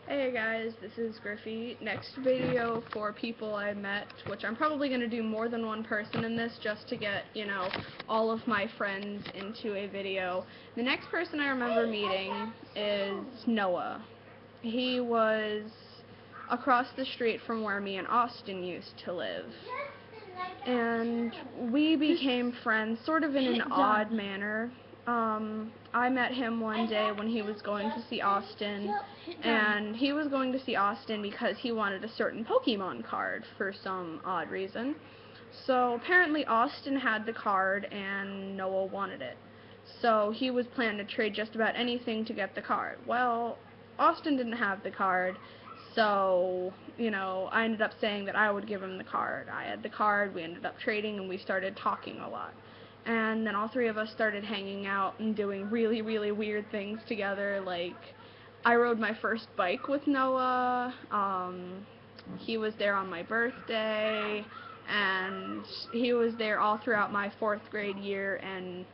Hey guys, this is Griffey. Next video for people I met, which I'm probably going to do more than one person in this just to get, all of my friends into a video. The next person I remember meeting is Noah. He was across the street from where me and Austin used to live. And we became friends sort of in an odd manner. I met him one day when he was going to see Austin, and he was going to see Austin because he wanted a certain Pokemon card for some odd reason. So apparently Austin had the card and Noah wanted it. So he was planning to trade just about anything to get the card. Well, Austin didn't have the card, so, I ended up saying that I would give him the card. I had the card, we ended up trading, and we started talking a lot. And then all three of us started hanging out and doing really, really weird things together, like, I rode my first bike with Noah, he was there on my birthday, and he was there all throughout my 4th grade year, and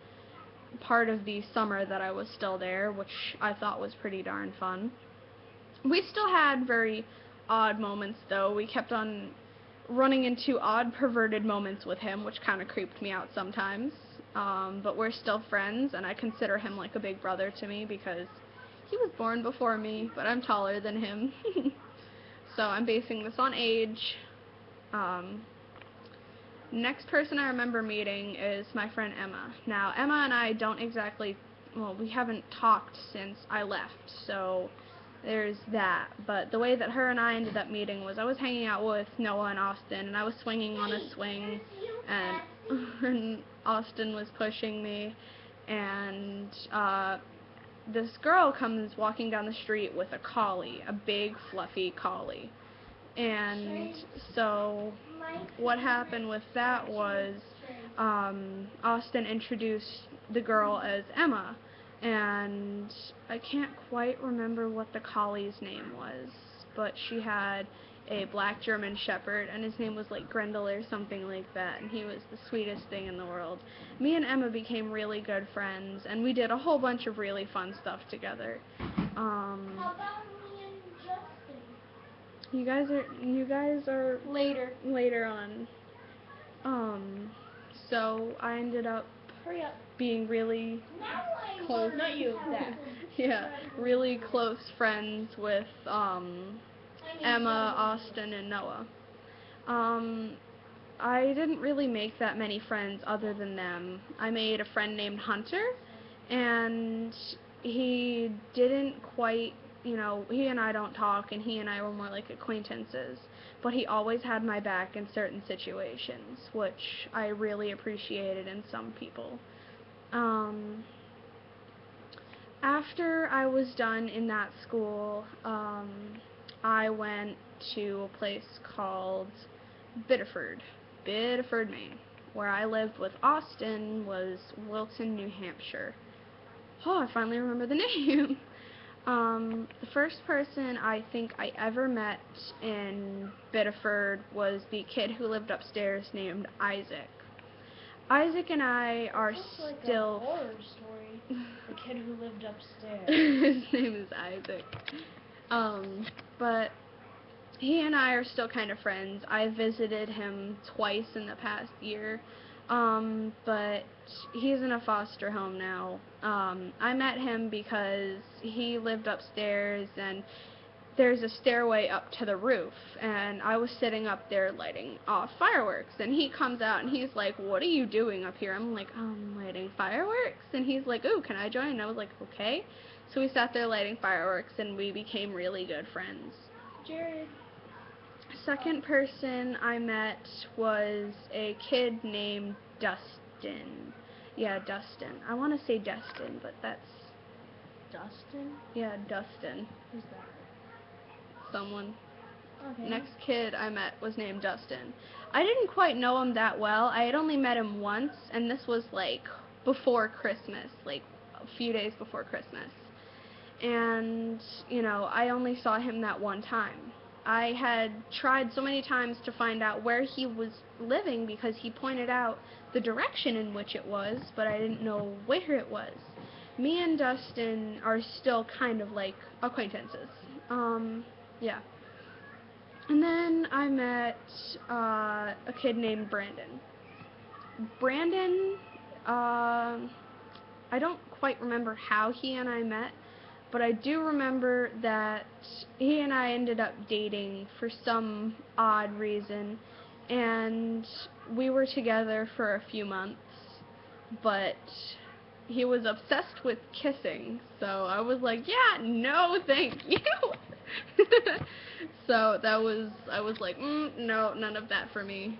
part of the summer that I was still there, which I thought was pretty darn fun. We still had very odd moments, though. We kept on running into odd, perverted moments with him, which kind of creeped me out sometimes. But we're still friends, and I consider him like a big brother to me because he was born before me, but I'm taller than him. So I'm basing this on age. Next person I remember meeting is my friend Emma. Now, Emma and I don't exactly, well, we haven't talked since I left, so there's that. But the way that her and I ended up meeting was I was hanging out with Noah and Austin, and I was swinging on a swing, and Austin was pushing me, and this girl comes walking down the street with a collie, a big fluffy collie. And so what happened with that was Austin introduced the girl as Emma, and I can't quite remember what the collie's name was, but she had a black German Shepherd, and his name was like Grendel or something like that, and he was the sweetest thing in the world. Me and Emma became really good friends, and we did a whole bunch of really fun stuff together. How about me and Justin? You guys are later on. So I ended up being really close. Not you, that. Yeah, really close friends with Emma, Austin, and Noah. I didn't really make that many friends other than them. I made a friend named Hunter, and he didn't quite, he and I don't talk, and he and I were more like acquaintances, but he always had my back in certain situations, which I really appreciated in some people. After I was done in that school, I went to a place called Biddeford, Maine. Where I lived with Austin was Wilton, New Hampshire. Oh, I finally remember the name. The first person I think I ever met in Biddeford was the kid who lived upstairs named Isaac. Isaac and I are still... Like a horror story. The kid who lived upstairs. His name is Isaac. But he and I are still kind of friends. I visited him twice in the past year, but he's in a foster home now. I met him because he lived upstairs, and there's a stairway up to the roof, and I was sitting up there lighting off fireworks, and he comes out and he's like, "What are you doing up here?" I'm like, "I'm lighting fireworks," and he's like, "Ooh, can I join?" And I was like, "Okay." So we sat there lighting fireworks, and we became really good friends. Jared. Second person I met was a kid named Dustin. Yeah, Dustin. I want to say Destin, but that's... Dustin? Yeah, Dustin. Who's that? Someone. Okay. Next kid I met was named Dustin. I didn't quite know him that well. I had only met him once, and this was like before Christmas, like a few days before Christmas. And, I only saw him that one time. I had tried so many times to find out where he was living because he pointed out the direction in which it was, but I didn't know where it was. Me and Dustin are still kind of like acquaintances. Yeah. And then I met a kid named Brandon. Brandon, I don't quite remember how he and I met, but I do remember that he and I ended up dating for some odd reason, and we were together for a few months, but he was obsessed with kissing, so I was like, yeah, no, thank you. So I was like, no, none of that for me.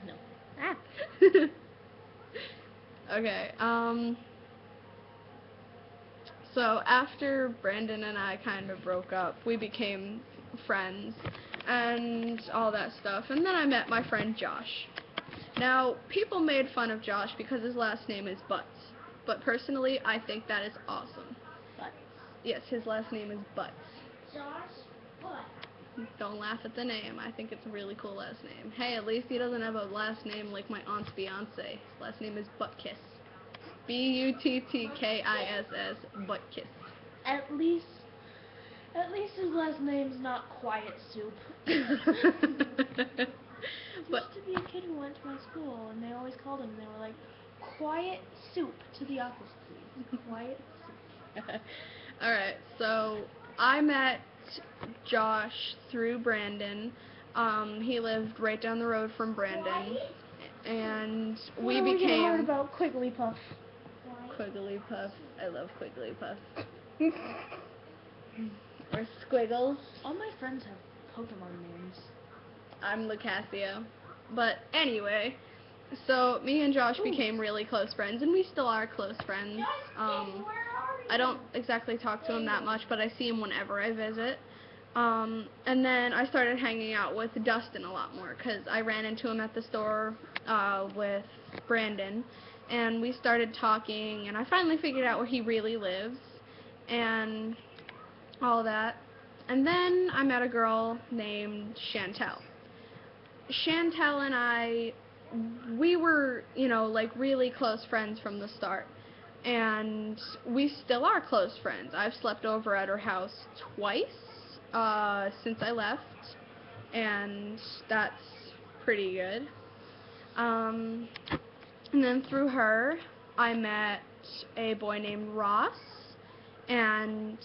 No. Okay, so after Brandon and I kind of broke up, we became friends and all that stuff, and then I met my friend Josh. Now, people made fun of Josh because his last name is Butts, but personally, I think that is awesome. Butts. Yes, his last name is Butts. Josh Butt. Don't laugh at the name. I think it's a really cool last name. Hey, at least he doesn't have a last name like my aunt's fiance. His last name is Buttkiss. Buttkiss. Buttkiss. At least his last name's not Quiet Soup. But Used to be a kid who went to my school, and they always called him. They were like, "Quiet Soup to the office, please. Quiet Soup." alright, so I met Josh through Brandon. He lived right down the road from Brandon, and we What became heard about Quigglypuff? Quigglypuff. I love Quigglypuff. Or Squiggles. All my friends have Pokemon names. I'm Lucassio. But anyway, so me and Josh became really close friends, and we still are close friends. I don't exactly talk to him that much, but I see him whenever I visit. And then I started hanging out with Dustin a lot more, because I ran into him at the store with Brandon, and we started talking, and I finally figured out where he really lives, and all that. And then I met a girl named Chantel. Chantel and I, we were, like really close friends from the start. And we still are close friends. I've slept over at her house twice since I left, and that's pretty good. And then through her, I met a boy named Ross, and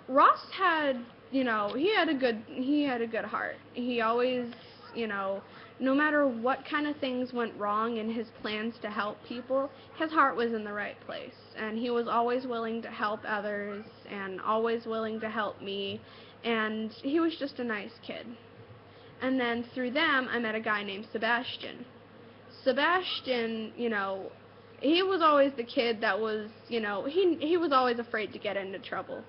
Ross had, he had a good heart. He always, no matter what kind of things went wrong in his plans to help people, his heart was in the right place. And he was always willing to help others and always willing to help me. And he was just a nice kid. And then through them, I met a guy named Sebastian. Sebastian, he was always the kid that was, he was always afraid to get into trouble.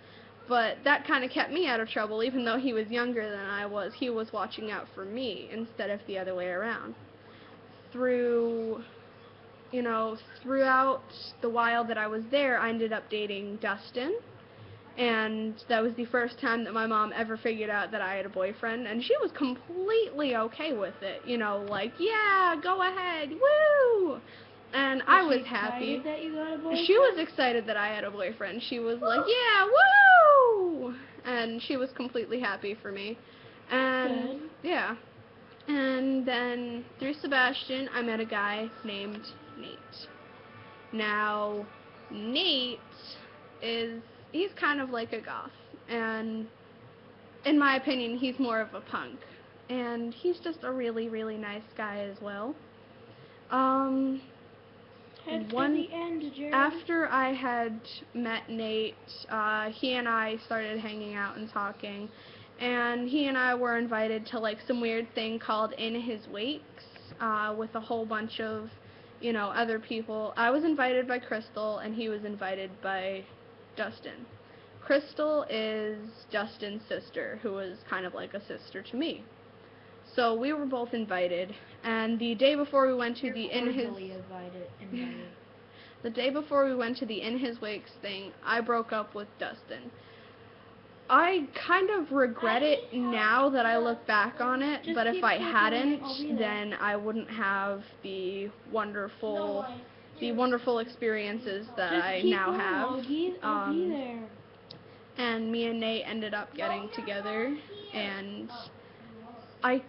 But that kind of kept me out of trouble, even though he was younger than I was. He was watching out for me instead of the other way around. Throughout the while that I was there, I ended up dating Dustin. And that was the first time that my mom ever figured out that I had a boyfriend. And she was completely okay with it. Like, yeah, go ahead, woo! And I was happy. That you got a boyfriend? She was excited that I had a boyfriend. She was like, yeah, woo! And she was completely happy for me. And Good. yeah. And then through Sebastian, I met a guy named Nate. Now, Nate he's kind of like a goth. And in my opinion, he's more of a punk. And he's just a really, really nice guy as well. Head to the end, Jared. After I had met Nate, he and I started hanging out and talking, and he and I were invited to like some weird thing called In His Wakes, with a whole bunch of, other people. I was invited by Crystal, and he was invited by Dustin. Crystal is Dustin's sister, who was kind of like a sister to me. So we were both invited, and the day before we went to the invited. The day before we went to the In His Wakes thing, I broke up with Dustin. I kind of regret it now that I look back on it, but if I hadn't, then I wouldn't have the wonderful experiences that I now have. I'll be there. and me and Nate ended up getting together, and I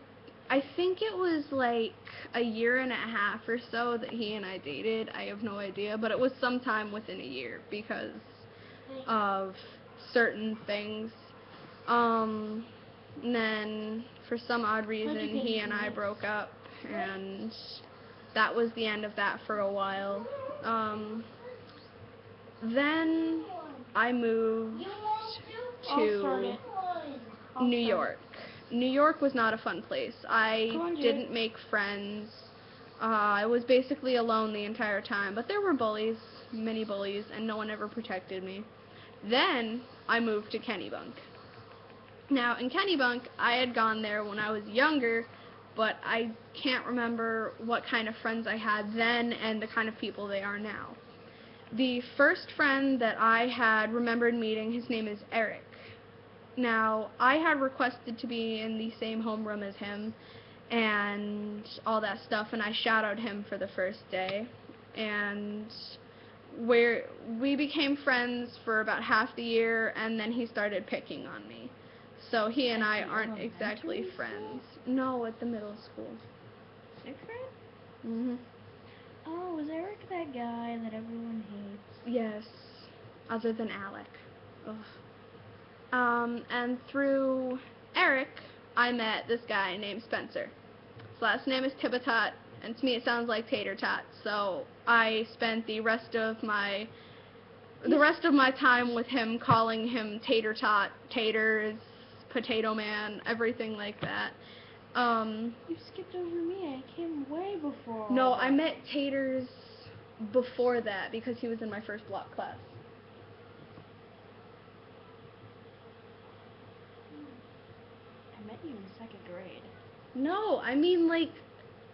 think it was like a year and a half or so that he and I dated. I have no idea, but it was sometime within a year because of certain things. And then for some odd reason he and I broke up, and that was the end of that for a while. Then I moved to New York. New York was not a fun place. I didn't make friends. I was basically alone the entire time, but there were bullies, many bullies, and no one ever protected me. Then I moved to Kennebunk. Now, in Kennebunk, I had gone there when I was younger, but I can't remember what kind of friends I had then and the kind of people they are now. The first friend that I had remembered meeting, his name is Eric. Now, I had requested to be in the same homeroom as him and all that stuff, and I shadowed him for the first day, and we became friends for about half the year, and then he started picking on me. So he and I aren't exactly friends. No, at the middle school. 6th grade? Mhm. Oh, was Eric that guy that everyone hates? Yes, other than Alec. Ugh. And through Eric, I met this guy named Spencer. His last name is Tibatot, and to me it sounds like tater tot. So I spent the rest of my time with him, calling him Tater Tot, Taters, Potato Man, everything like that. You skipped over me. I came way before. No, I met Taters before that because he was in my first block class. I met you in 2nd grade. No, I mean like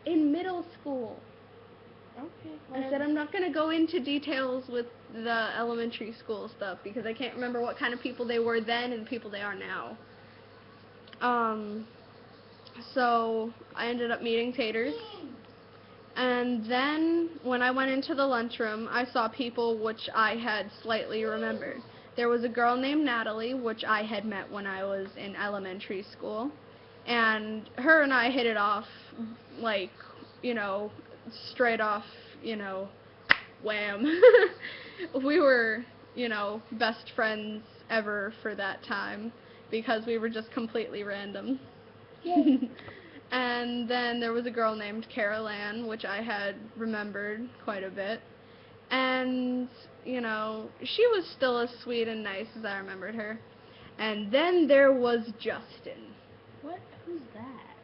in middle school. Okay. I said I'm not going to go into details with the elementary school stuff because I can't remember what kind of people they were then and the people they are now. So I ended up meeting Taters. And then when I went into the lunchroom, I saw people which I had slightly remembered. There was a girl named Natalie, which I had met when I was in elementary school. And her and I hit it off, like, you know, straight off, you know, wham. We were, you know, best friends ever for that time because we were just completely random. And then there was a girl named Carol Ann, which I had remembered quite a bit. And, you know, she was still as sweet and nice as I remembered her. And then there was Justin. What? Who's that?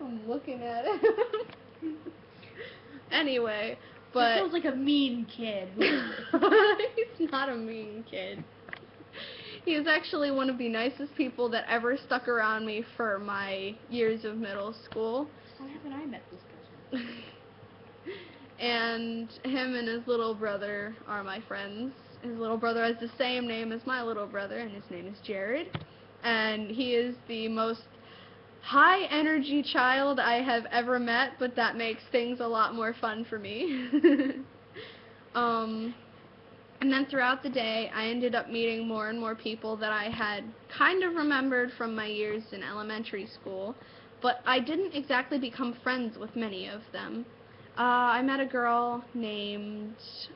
I'm looking at him. Anyway, but... That sounds like a mean kid. He's not a mean kid. He is actually one of the nicest people that ever stuck around me for my years of middle school. How haven't I met this person? And him and his little brother are my friends. His little brother has the same name as my little brother, and his name is Jared. And he is the most high-energy child I have ever met, but that makes things a lot more fun for me. And then throughout the day, I ended up meeting more and more people that I had kind of remembered from my years in elementary school, but I didn't exactly become friends with many of them. I met a girl named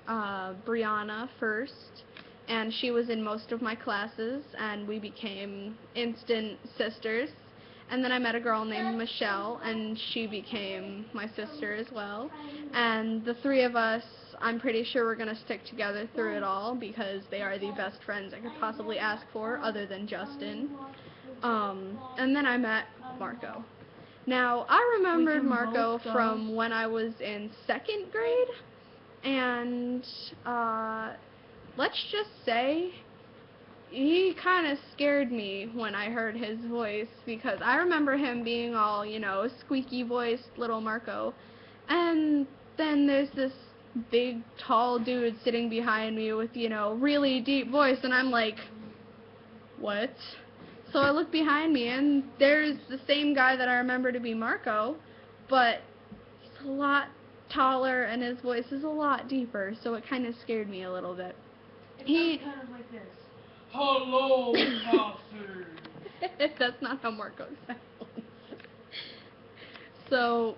Brianna first, and she was in most of my classes, and we became instant sisters. And then I met a girl named Michelle, and she became my sister as well. And the three of us, I'm pretty sure we're going to stick together through it all because they are the best friends I could possibly ask for other than Justin. And then I met Marco. Now, I remembered Marco from when I was in 2nd grade, and let's just say he kind of scared me when I heard his voice because I remember him being all, you know, squeaky voiced little Marco, and then there's this big tall dude sitting behind me with, you know, really deep voice, and I'm like, what? So I look behind me, and there's the same guy that I remember to be Marco, but he's a lot taller and his voice is a lot deeper, so it kind of scared me a little bit. It's kind of like this. Hello, Cassie. That's not how Marco sounds. So,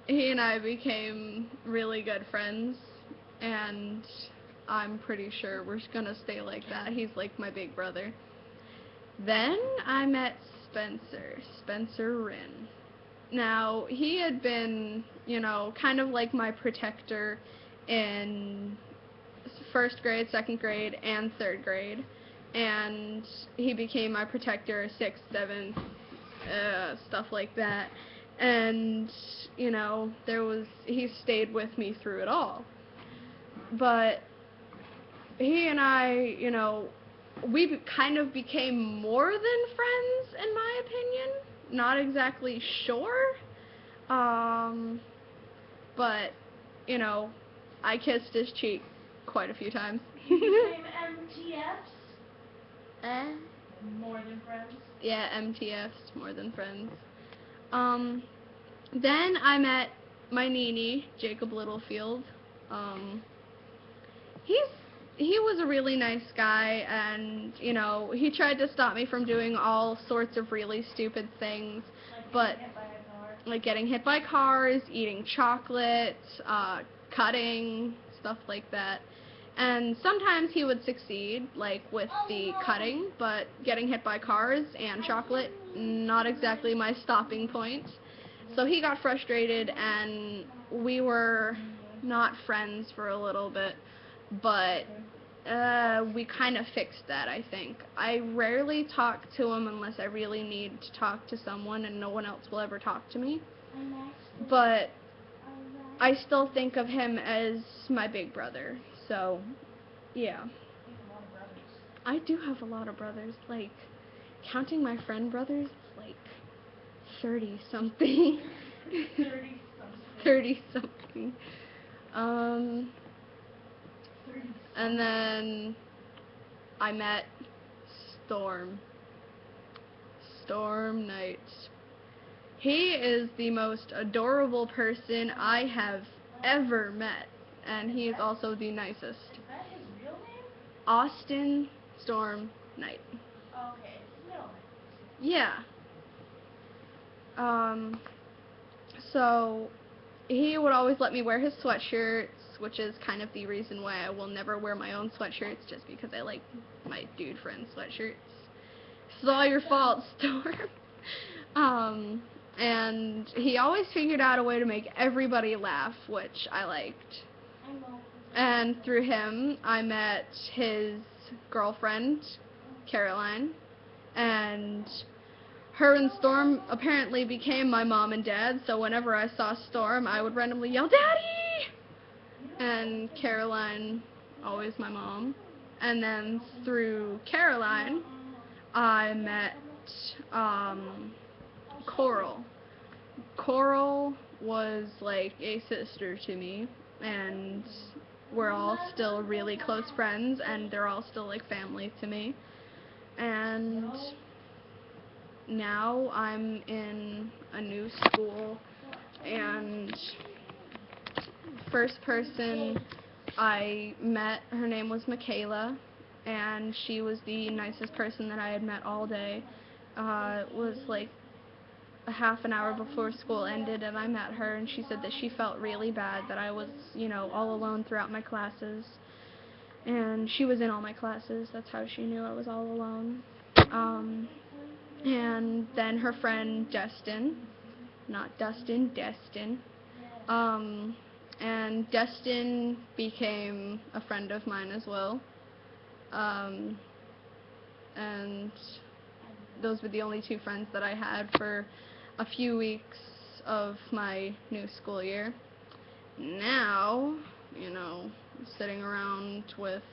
he and I became really good friends, and I'm pretty sure we're gonna stay like that. He's like my big brother. Then I met Spencer Wren. Now, he had been, kind of like my protector in first grade, second grade, and third grade. And he became my protector 6th, 7th, stuff like that. And, he stayed with me through it all. But he and I, we kind of became more than friends, in my opinion. Not exactly sure. But, I kissed his cheek quite a few times. You became MTFs? More than friends? Yeah, MTFs, more than friends. Then I met my Nini, Jacob Littlefield. He was a really nice guy, and, he tried to stop me from doing all sorts of really stupid things, but, like getting hit by cars, eating chocolate, cutting, stuff like that. And sometimes he would succeed, like with the cutting, but getting hit by cars and chocolate, not exactly my stopping point. So he got frustrated, and we were not friends for a little bit, but we kind of fixed that, I think. I rarely talk to him unless I really need to talk to someone, and no one else will ever talk to me. But I still think of him as my big brother, so yeah. I do have a lot of brothers, like, counting my friend brothers, like, 30-something. 30-something. And then I met Storm Knight. He is the most adorable person I have ever met, and he is also the nicest. Is that his real name? Austin Storm Knight. Okay, his middle name. Yeah. So he would always let me wear his sweatshirts, which is kind of the reason why I will never wear my own sweatshirts, just because I like my dude friend sweatshirts. It's all your fault, Storm. And he always figured out a way to make everybody laugh, which I liked. And through him, I met his girlfriend, Caroline, and her and Storm apparently became my mom and dad, so whenever I saw Storm, I would randomly yell, "Daddy!" And Caroline, always my mom. And then through Caroline, I met Coral. Coral was like a sister to me, and we're all still really close friends, and they're all still like family to me. And now I'm in a new school, and first person I met, her name was Michaela, and she was the nicest person that I had met all day. It was like a half an hour before school ended, and I met her, and she said that she felt really bad that I was, all alone throughout my classes. And she was in all my classes. That's how she knew I was all alone. And then her friend Destin, not Dustin, Destin. And Destin became a friend of mine as well. And those were the only two friends that I had for a few weeks of my new school year. Now, sitting around with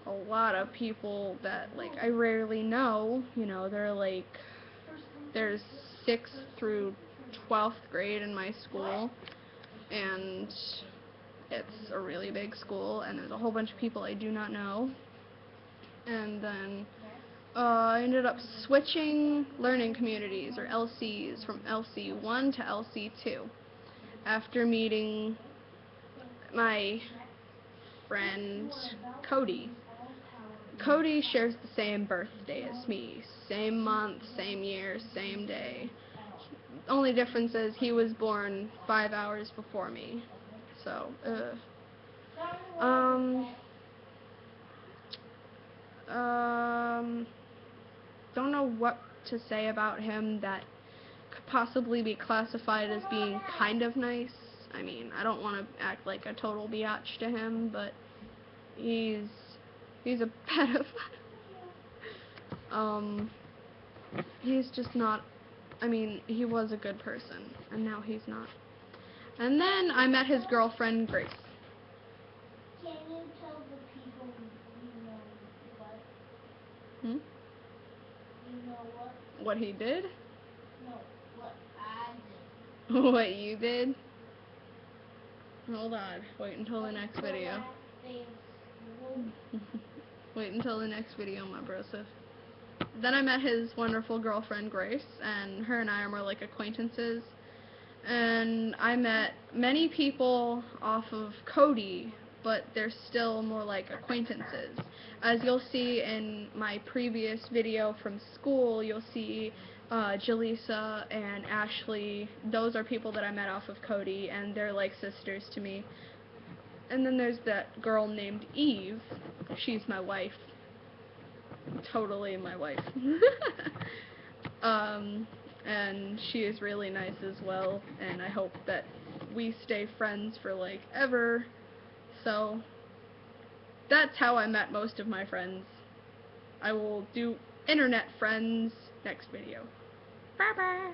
a lot of people that, like, I rarely know. They're like, there's 6th through 12th grade in my school, and it's a really big school, and there's a whole bunch of people I do not know. And then I ended up switching learning communities, or LCs, from LC1 to LC2 after meeting my friend Cody. Cody shares the same birthday as me. Same month, same year, same day. Only difference is he was born 5 hours before me. So, don't know what to say about him that could possibly be classified as being kind of nice. I mean, I don't want to act like a total biatch to him, but he's a pedophile. He's just not, I mean, he was a good person, and now he's not. And then I met his girlfriend, Grace. Can you tell the people you know what? Hmm? You know what? What he did? No, what I did. What you did? Hold on. Wait until the next video. Wait until the next video, my brosif. Then I met his wonderful girlfriend, Grace, and her and I are more like acquaintances. And I met many people off of Cody, but they're still more like acquaintances. As you'll see in my previous video from school, you'll see Jaleesa and Ashley. Those are people that I met off of Cody, and they're like sisters to me. And then there's that girl named Eve. She's my wife. Totally my wife. And she is really nice as well, and I hope that we stay friends for like ever. So that's how I met most of my friends. I will do internet friends next video. Bye bye.